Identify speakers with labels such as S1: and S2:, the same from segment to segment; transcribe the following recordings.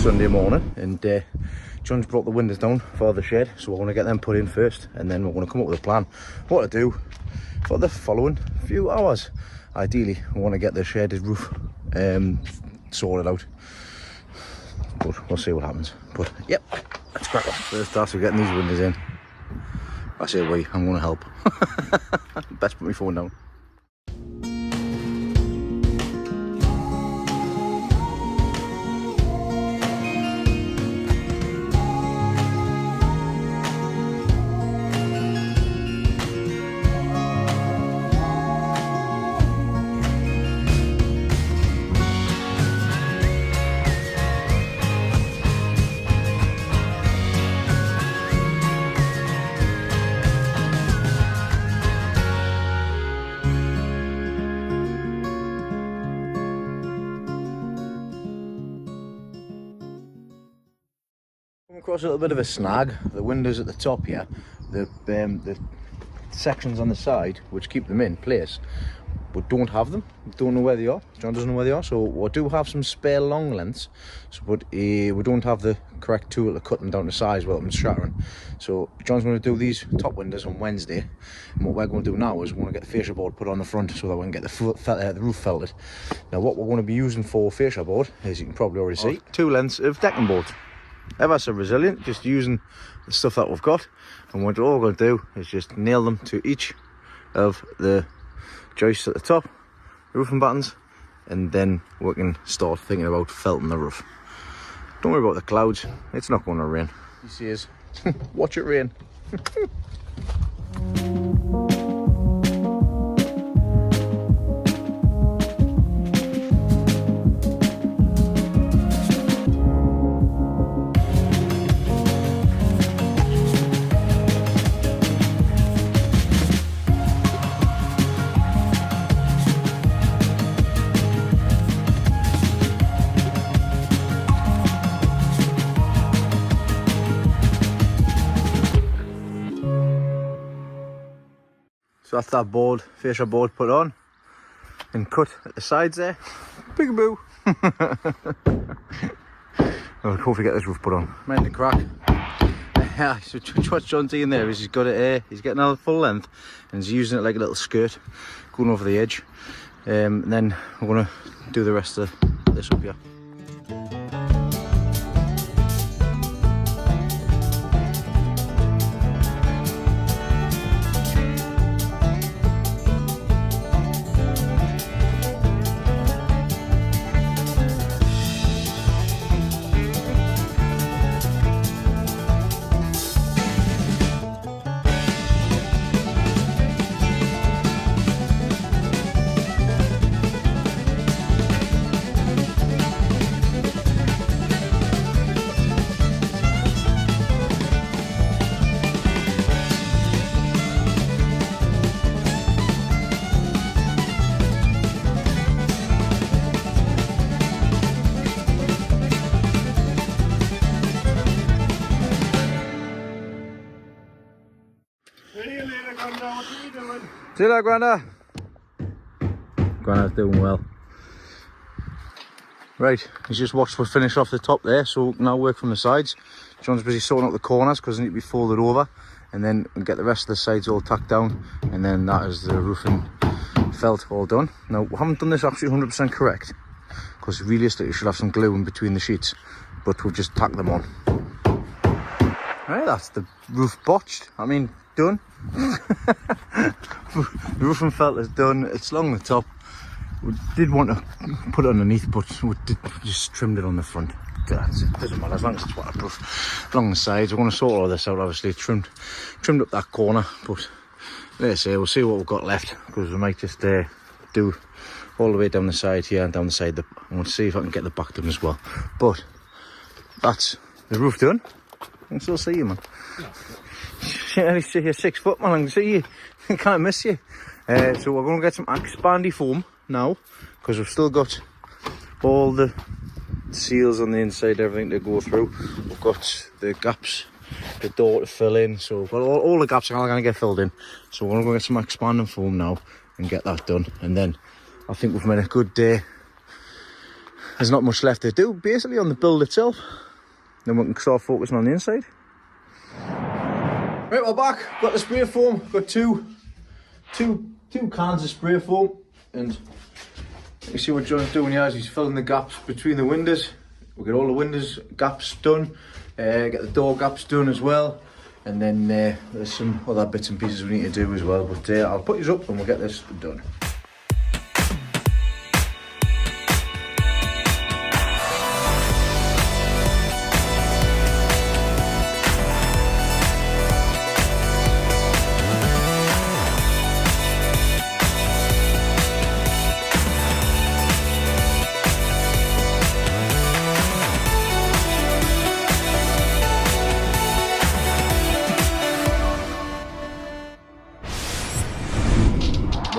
S1: Sunday morning, and John's brought the windows down for the shed, so we're going to get them put in first, and then we're going to come up with a plan what to do for the following few hours. Ideally, we want to get the shed roof sorted out, but we'll see what happens. But yep, let's crack on. First task of getting these windows in. I say I'm going to help. Best put my phone down. Across a little bit of a snag. The windows at the top here, the sections on the side which keep them in place, we don't have them. We don't know where they are. John doesn't know where they are, so we do have some spare long lengths, so, but we don't have the correct tool to cut them down to size without them shattering. So John's going to do these top windows on Wednesday, and what we're going to do now is we want to get the fascia board put on the front so that we can get the roof felted. Now what we're going to be using for fascia board, as you can probably already see, 2 lengths of decking board. Ever so resilient, just using the stuff that we've got, and what we're all going to do is just nail them to each of the joists at the top, roofing battens, and then we can start thinking about felting the roof. Don't worry about the clouds, it's not going to rain. You see us, watch it rain. So that's that board, fascia board put on and cut at the sides there. Peekaboo! I'll hopefully get this roof put on. Mind the crack. Yeah, so what John's doing there is he's got it, he's getting a full length and he's using it like a little skirt going over the edge. And then we're going to do the rest of this up here. See you later, Granda. Granda's doing well. Right, he's just watched us finish off the top there, so now work from the sides. John's busy sorting out the corners because they need to be folded over, and then we'll get the rest of the sides all tacked down, and then that is the roofing felt all done. Now, we haven't done this absolutely 100% correct, because realistically you should have some glue in between the sheets, but we'll just tack them on. Right, that's the roof botched. I mean, done. The roofing felt is done. It's along the top. We did want to put it underneath, but we just trimmed it on the front. That's it. Doesn't matter as long as it's waterproof. Along the sides, we're going to sort all this out. Obviously, trimmed up that corner, but like I say, we'll see what we've got left, because we might just do all the way down the side here and down the side. I want to see if I can get the back done as well. But that's the roof done. I can still see you, man. You're 6 foot, man. I can see you. I can't miss you. So we're going to get some expandy foam now, because we've still got all the seals on the inside, everything to go through. We've got the gaps, the door to fill in, so we've got all the gaps are going to get filled in. So we're going to go get some expanding foam now and get that done, and then I think we've made a good day there's not much left to do basically on the build itself. Then we can start focusing on the inside. Right, we're back. Got the spray foam. Got two cans of spray foam, and you see what John's doing here is he's filling the gaps between the windows. We'll get all the windows gaps done, get the door gaps done as well, and then there's some other bits and pieces we need to do as well. But I'll put these up and we'll get this done.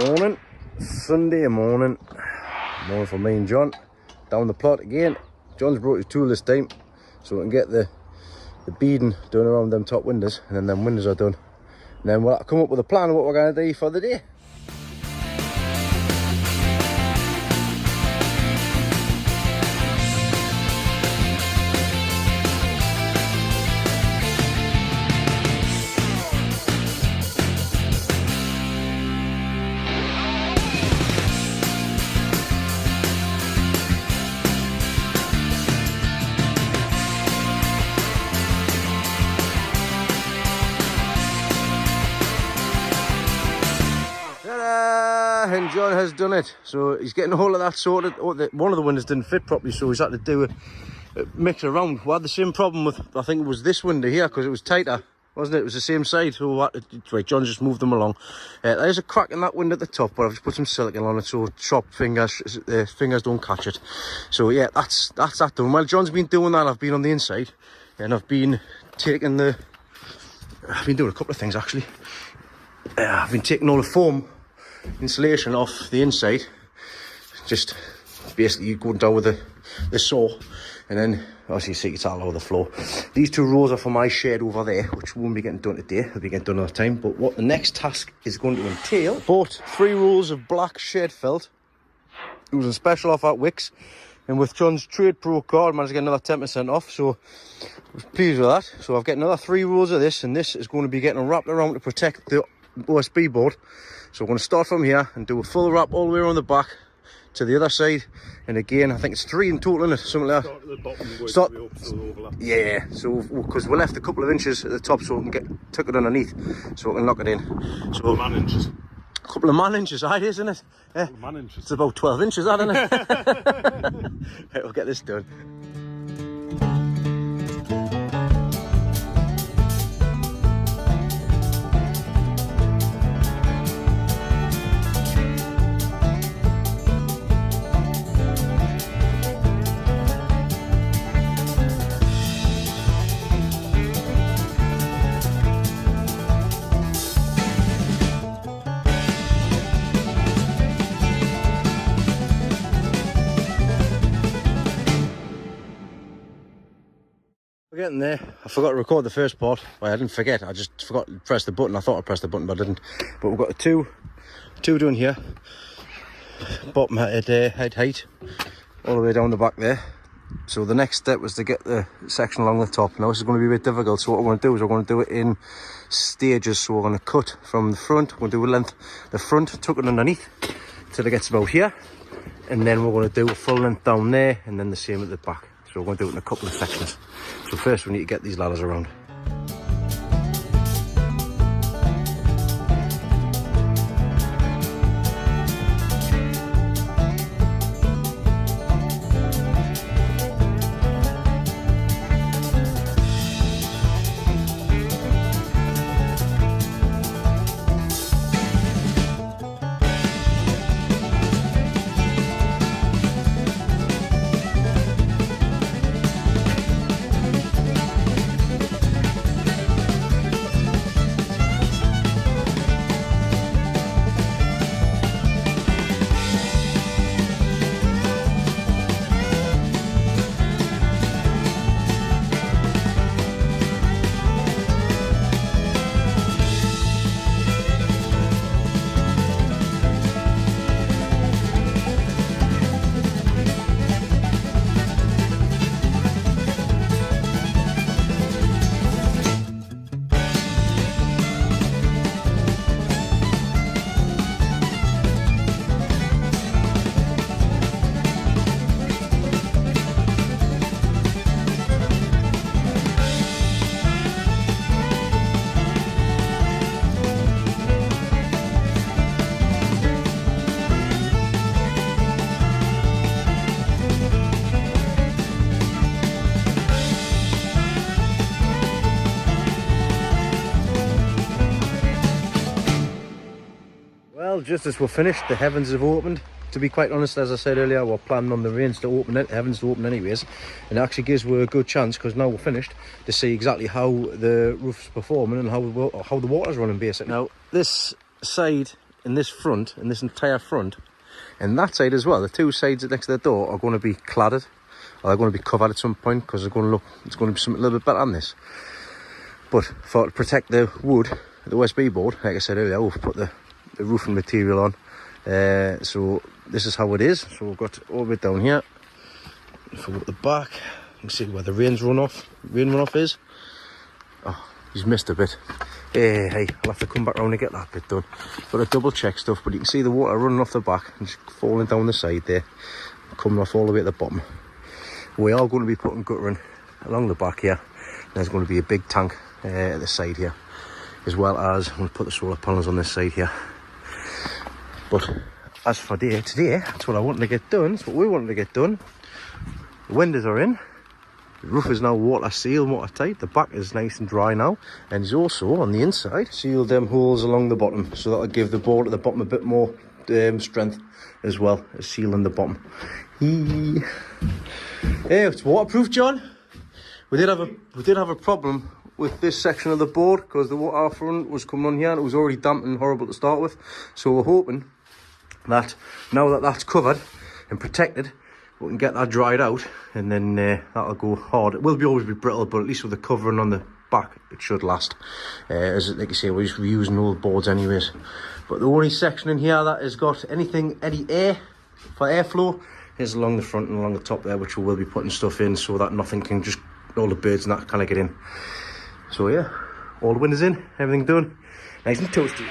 S1: Morning, Sunday morning for me and John. Down the plot again. John's brought his tool this time, so we can get the beading done around them top windows, and then them windows are done. And then we'll come up with a plan of what we're going to do for the day. And John has done it, so he's getting all of that sorted. One of the windows didn't fit properly, so he's had to do a mix around. We had the same problem with, I think it was this window here, because it was tighter, wasn't it? It was the same side, so right, John just moved them along. There's a crack in that window at the top, but I've just put some silicone on it so sharp fingers don't catch it. So yeah, that's that done. While John's been doing that, I've been on the inside, and I've been doing a couple of things actually. I've been taking all the foam insulation off the inside, just basically going down with the saw, and then obviously you see it's all over the floor. These two rows are for my shed over there, which won't be getting done today, it'll be getting done another time. But what the next task is going to entail, bought 3 rolls of black shed felt. It was a special offer at Wicks, and with John's Trade Pro card I managed to get another 10% off, so I was pleased with that. So I've got another 3 rolls of this, and this is going to be getting wrapped around to protect the OSB board. So we're going to start from here and do a full wrap all the way around the back to the other side. And again, I think it's 3 in total, isn't it? Something like that. Start at the bottom, start, overlap. Yeah, so because we left a couple of inches at the top so we can tuck it underneath, so we can lock it in. So man inches. A couple of man inches, isn't it? Yeah. Man inches. It's about 12 inches, that, isn't it? Right, we'll get this done. We're getting there. I forgot to record the first part. Well, I didn't forget, I just forgot to press the button. I thought I pressed the button, but I didn't. But we've got two down here. Bottom head height, all the way down the back there. So the next step was to get the section along the top. Now this is going to be a bit difficult, so what we're going to do is we're going to do it in stages. So we're going to cut from the front, we're going to do a length, the front, tuck it underneath till it gets about here. And then we're going to do a full length down there, and then the same at the back. So we're going to do it in a couple of sections. So first we need to get these ladders around. Well, just as we're finished, the heavens have opened. To be quite honest, as I said earlier, we're planning on the rains to open it, heavens to open anyways. And it actually gives us a good chance, because now we're finished, to see exactly how the roof's performing and how the water's running, basically. Now, this side and this front, and this entire front, and that side as well, the two sides next to the door are going to be cladded, or they're going to be covered at some point, because it's going to be something a little bit better than this. But to protect the wood, the OSB board, like I said earlier, we've put the roofing material on. So this is how it is. So we've got all the way down here. If we go at the back, you can see where the rain runoff is. Oh, he's missed a bit. Hey, I'll have to come back round and get that bit done. Got to double check stuff, but you can see the water running off the back and just falling down the side there, coming off all the way at the bottom. We are going to be putting guttering along the back here. There's going to be a big tank at the side here, as well as I'm going to put the solar panels on this side here. But as for today, that's what I wanted to get done. That's what we wanted to get done. The windows are in. The roof is now water sealed, watertight. The back is nice and dry now. And it's also, on the inside, sealed them holes along the bottom. So that'll give the board at the bottom a bit more strength, as well as sealing the bottom. Hey, it's waterproof, John. We did have a problem with this section of the board, because the water front was coming on here and it was already damp and horrible to start with. So we're hoping that now that that's covered and protected, we can get that dried out, and then that'll go hard. It will always be brittle, but at least with the covering on the back, it should last. As like you say, we're just reusing old boards anyways. But the only section in here that has got any air for airflow is along the front and along the top there, which we will be putting stuff in so that nothing can just, all the birds and that kind of get in. So yeah, all the windows in, everything done, nice and toasty.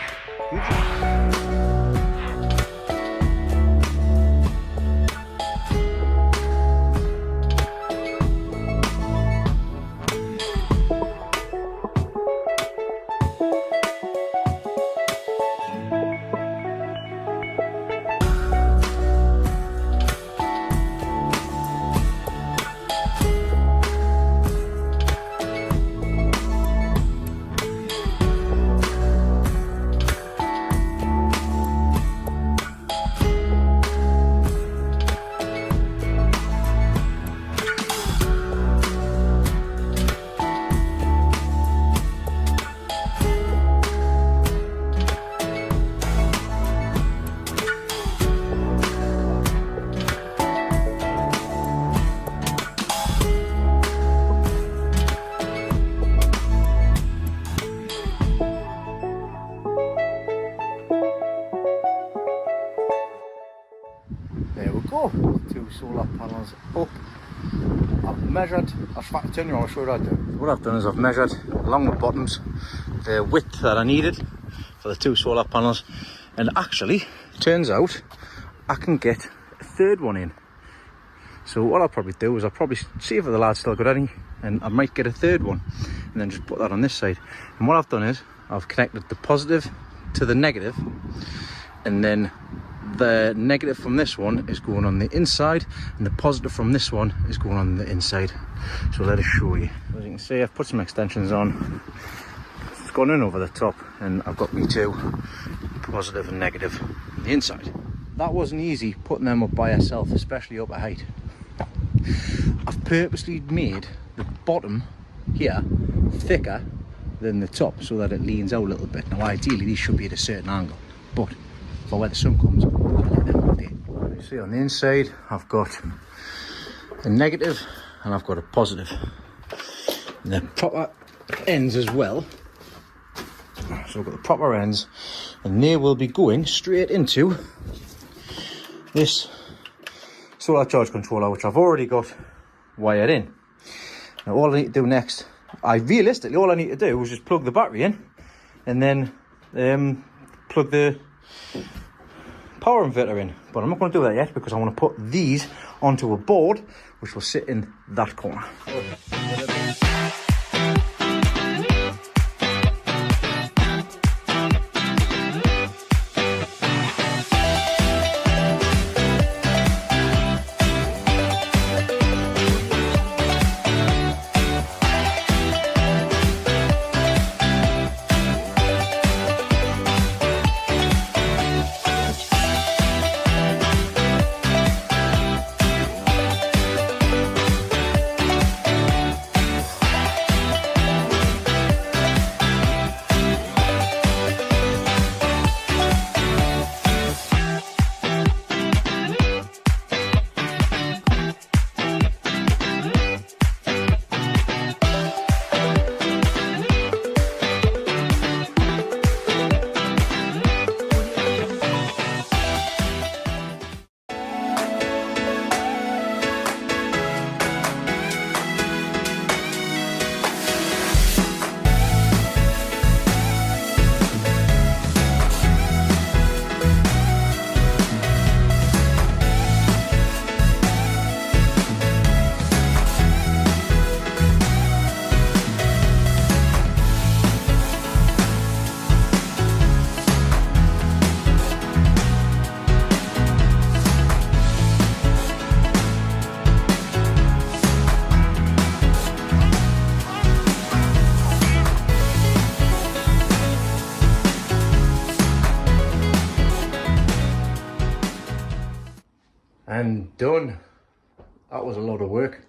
S1: There we go, 2 solar panels up. I've measured, I'll turn you on, I'll show you what I do. What I've done is I've measured along the bottoms the width that I needed for the 2 solar panels, and actually, turns out I can get a third one in. So what I'll probably do is I'll probably see if the lad's still got any, and I might get a third one, and then just put that on this side. And what I've done is I've connected the positive to the negative, and then the negative from this one is going on the inside, and the positive from this one is going on the inside. So let us show you. As you can see, I've put some extensions on. It's gone in over the top, and I've got me 2 positive and negative on the inside. That wasn't easy putting them up by yourself, especially up at height. I've purposely made the bottom here thicker than the top so that it leans out a little bit. Now ideally these should be at a certain angle, but for where the sun comes up, I'll let them right there. You see on the inside I've got a negative and I've got a positive. And the proper ends as well. So I've got the proper ends, and they will be going straight into this solar charge controller, which I've already got wired in. Now all I need to do next, realistically all I need to do is just plug the battery in, and then plug the power inverter in. But I'm not going to do that yet because I want to put these onto a board which will sit in that corner. and done. That was a lot of work.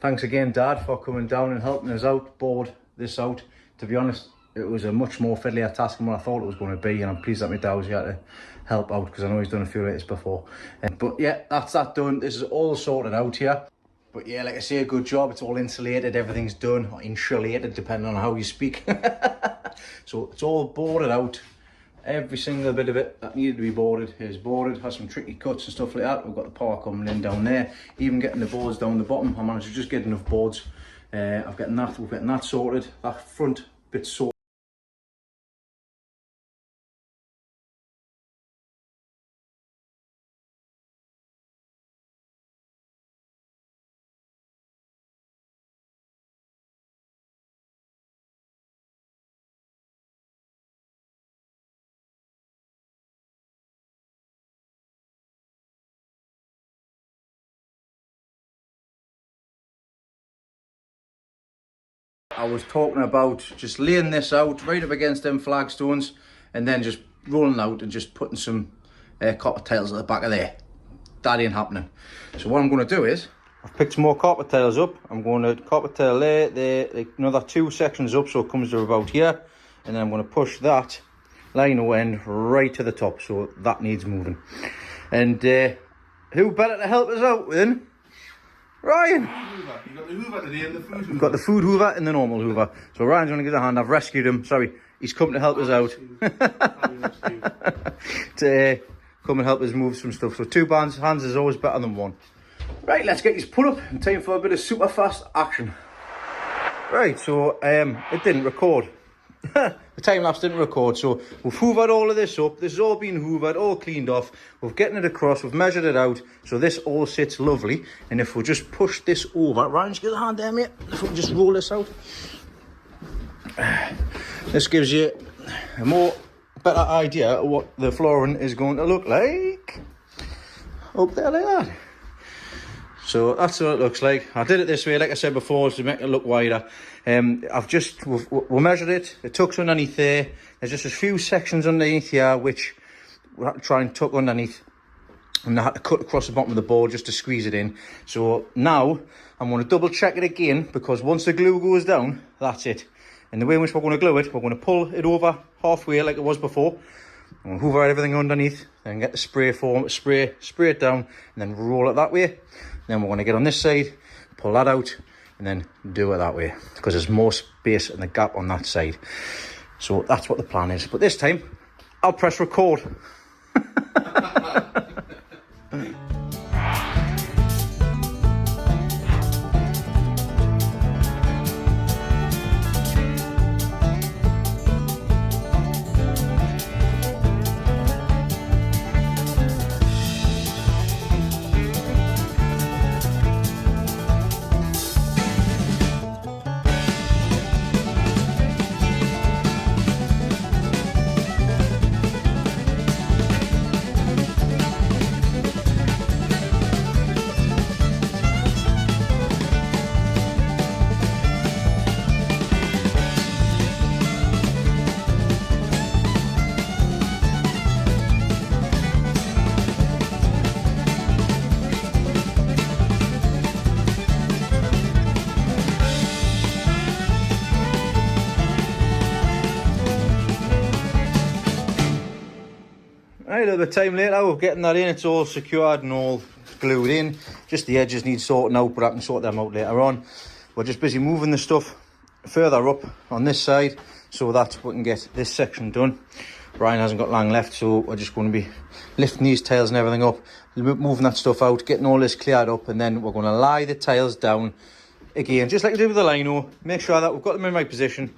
S1: Thanks again, Dad, for coming down and helping us out, board this out. To be honest, it was a much more fiddlier task than what I thought it was going to be, and I'm pleased that my dad was here to help out, because I know he's done a few of this before. But yeah, that's that done. This is all sorted out here. But yeah, like I say, a good job. It's all insulated, everything's done, or insulated, depending on how you speak. So it's all boarded out. Every single bit of it that needed to be boarded is boarded. Has some tricky cuts and stuff like that. We've got the power coming in down there. Even getting the boards down the bottom, I managed to just get enough boards. We're getting that sorted. That front bit sorted. I was talking about just laying this out right up against them flagstones and then just rolling out and just putting some copper tails at the back of there. That ain't happening. So what I'm going to do is, I've picked some more copper tails up. I'm going to copper tail there, like another 2 sections up, so it comes to about here. And then I'm going to push that lino end right to the top, so that needs moving. And who better to help us out than Ryan?
S2: You've got the hoover today and the food hoover.
S1: We've got the food hoover and the normal hoover. So Ryan's going to give a hand. I've rescued him. Sorry, he's come to help us out. To come and help us move some stuff. So 2 hands is always better than 1. Right, let's get these put up and time for a bit of super fast action. Right, so it didn't record. The time lapse didn't record, so we've hoovered all of this up. This has all been hoovered, all cleaned off. We've getting it across, we've measured it out, so this all sits lovely. And if we just push this over, Ryan, just give a hand there, mate. If we can just roll this out, this gives you a better idea of what the flooring is going to look like up there like that. So that's what it looks like. I did it this way, like I said before, to make it look wider. We measured it. It tucks underneath there. There's just a few sections underneath here which we had to try and tuck underneath, and I had to cut across the bottom of the board just to squeeze it in. So now I'm going to double check it again, because once the glue goes down, that's it. And the way in which we're going to glue it, we're going to pull it over halfway like it was before. I'm going to hoover everything underneath, then get the spray it down, and then roll it that way. Then we're going to get on this side, pull that out, and then do it that way, because there's more space in the gap on that side. So that's what the plan is. But this time, I'll press record. Right, a bit of time later, we're getting that in. It's all secured and all glued in. Just the edges need sorting out, but I can sort them out later on. We're just busy moving the stuff further up on this side so that we can get this section done. Ryan hasn't got long left, so we're just going to be lifting these tiles and everything up, moving that stuff out, getting all this cleared up, and then we're going to lie the tiles down again, just like we did with the lino. Make sure that we've got them in the right position.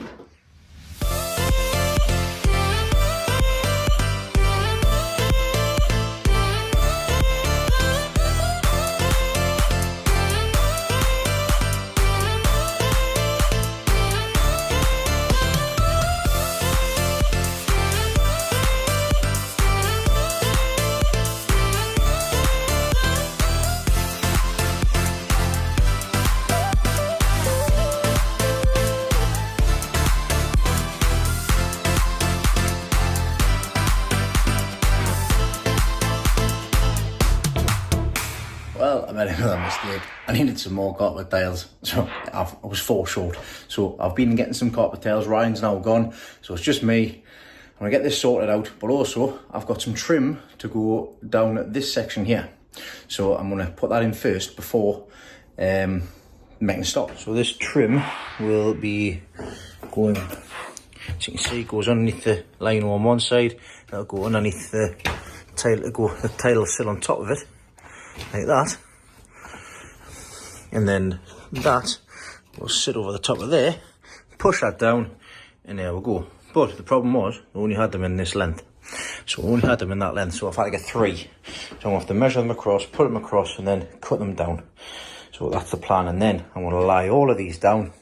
S1: Well, I made another mistake. I needed some more carpet tiles, so I was 4 short. So I've been getting some carpet tiles. Ryan's now gone, so it's just me. I'm gonna get this sorted out, but also I've got some trim to go down this section here. So I'm gonna put that in first before making stop. So this trim will be going, as you can see, it goes underneath the lino on one side. It'll go underneath the tile, the tile will sit on top of it, like that. And then that will sit over the top of there, push that down, and there we go. But the problem was, I only had them in this length. So I only had them in that length, so I've had to get 3. So I'm going to have to measure them across, put them across, and then cut them down. So that's the plan, and then I'm going to lie all of these down.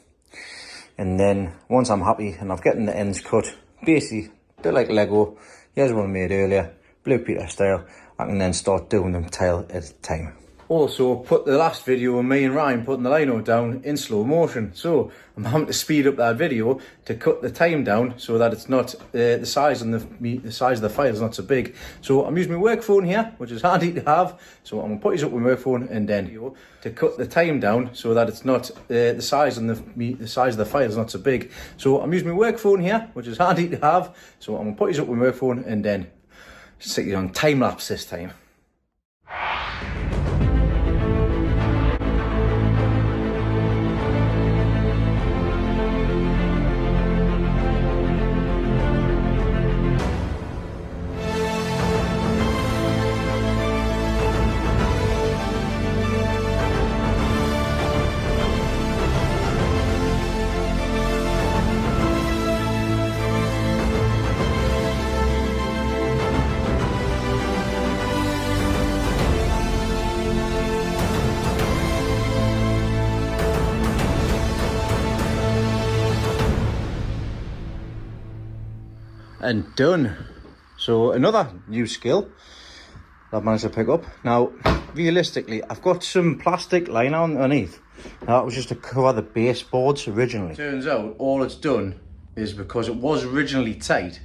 S1: And then, once I'm happy, and I've gotten the ends cut, basically, a bit like Lego, here's one I made earlier, Blue Peter style, I can then start doing them tile at a time. Also, put the last video of me and Ryan putting the lino down in slow motion. So I'm having to speed up that video to cut the time down so that it's not the size and the size of the file is not so big. So I'm using my work phone here, which is handy to have. So I'm gonna put this up with my work phone and then to cut the time down so that it's not the size and the size of the file is not so big. So I'm using my work phone here, which is handy to have. So I'm gonna put this up with my work phone and then stick it on time lapse this time. And done. So another new skill that I've managed to pick up. Now, realistically, I've got some plastic liner underneath. Now, that was just to cover the baseboards originally. Turns out all it's done is, because it was originally tight,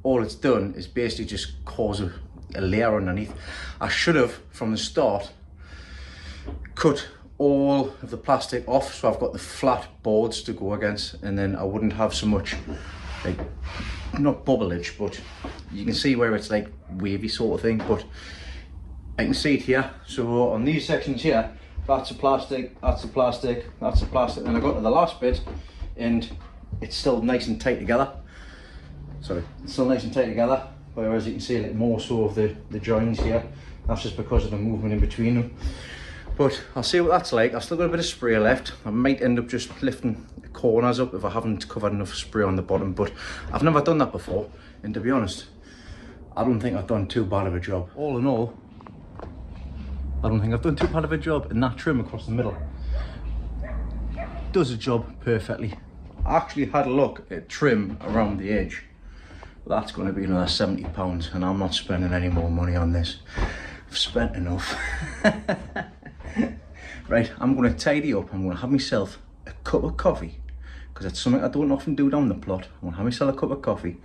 S1: all it's done is basically just cause a layer underneath. I should have, from the start, cut all of the plastic off so I've got the flat boards to go against, and then I wouldn't have so much, like, not bubbleage, but you can see where it's like wavy sort of thing. But I can see it here. So on these sections here, that's a plastic, that's a plastic, that's a plastic, and I got to the last bit and it's still nice and tight together. Sorry, it's still nice and tight together, whereas you can see a little more so of the joins here. That's just because of the movement in between them. But I'll see what that's like. I've still got a bit of spray left. I might end up just lifting the corners up if I haven't covered enough spray on the bottom, but I've never done that before, and to be honest, I don't think I've done too bad of a job. All in all, I don't think I've done too bad of a job, and that trim across the middle does the job perfectly. I actually had a look at trim around the edge. That's going to be another £70, and I'm not spending any more money on this. I've spent enough. Right, I'm going to tidy up. I'm going to have myself a cup of coffee, because it's something I don't often do down the plot. I'm going to have myself a cup of coffee.